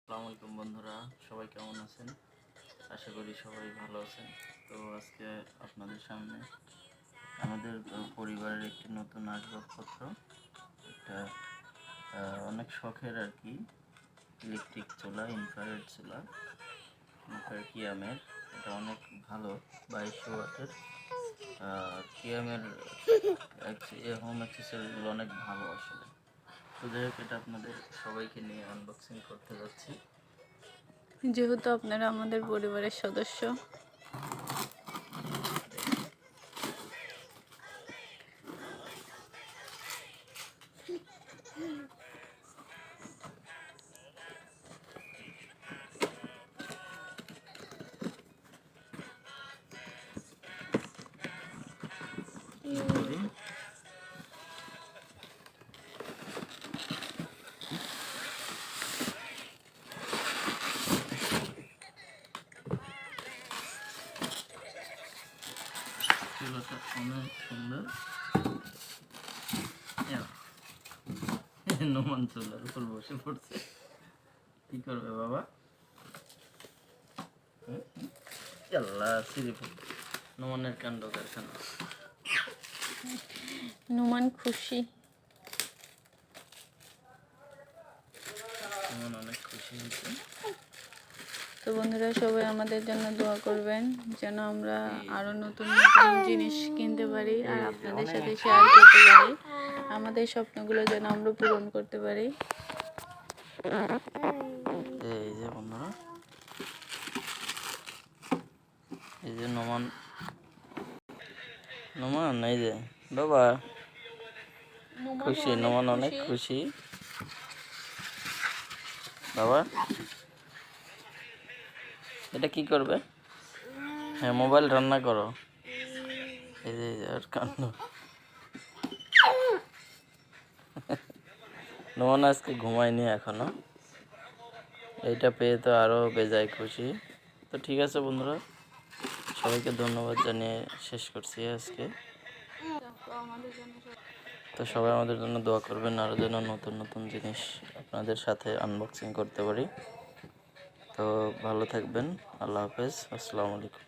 আসসালামু আলাইকুম বন্ধুরা, সবাই কেমন আছেন? আশা করি সবাই ভালো আছেন। তো আজকে আপনাদের সামনে আমাদের পরিবারের একটি নতুন আসবাবপত্র, একটা অনেক শখের আর কি, ইলেকট্রিক চুলা, ইনফ্রারেড চুলা, কিয়ামের। এটা অনেক ভালো, 2200 ওয়াটের। কিয়ামের হোম অ্যাক্সেসরিগুলো অনেক ভালো আসলে। তো যাই হোক, এটা আপনাদের সবাইকে নিয়ে আনবক্সিং করতে যাচ্ছি। যেহেতু আপনারা আমাদের পরিবারের সদস্য, চুলাটা অনেক সুন্দর। নোমান চুলার উপর বসে পড়ছে, কি করবে বাবা? আল্লাহ, নোমানের কাণ্ড কারখানা। নুমান খুশি। নোমান অনেক খুশি হয়েছে। তো বন্ধুরা, সবাই আমাদের জন্য দোয়া করবেন যেন আমরা আরো নতুন নতুন জিনিস কিনতে পারি আর আপনাদের সাথে শেয়ার করতে পারি। আমাদের স্বপ্নগুলো যেন আমরা পূরণ করতে পারি। এই যে বন্ধুরা, এই যে নোমান, এই যে বাবা খুশি, নোমান অনেক খুশি। বাবা, এটা কি করবে? হ্যাঁ, মোবাইল রান্না করো। এই যে আর কাণ্ড। নোমান আজকে ঘুমায়নি এখনো, এইটা পেয়ে তো আরো বেজায় খুশি। তো ঠিক আছে বন্ধুরা, সবাইকে ধন্যবাদ জানিয়ে শেষ করছি আজকে। তো সবাই আমাদের জন্য দোয়া করবেন, আরও যেন নতুন নতুন জিনিস আপনাদের সাথে আনবক্সিং করতে পারি। তো ভালো থাকবেন, আল্লাহ হাফেজ, আসসালামু আলাইকুম।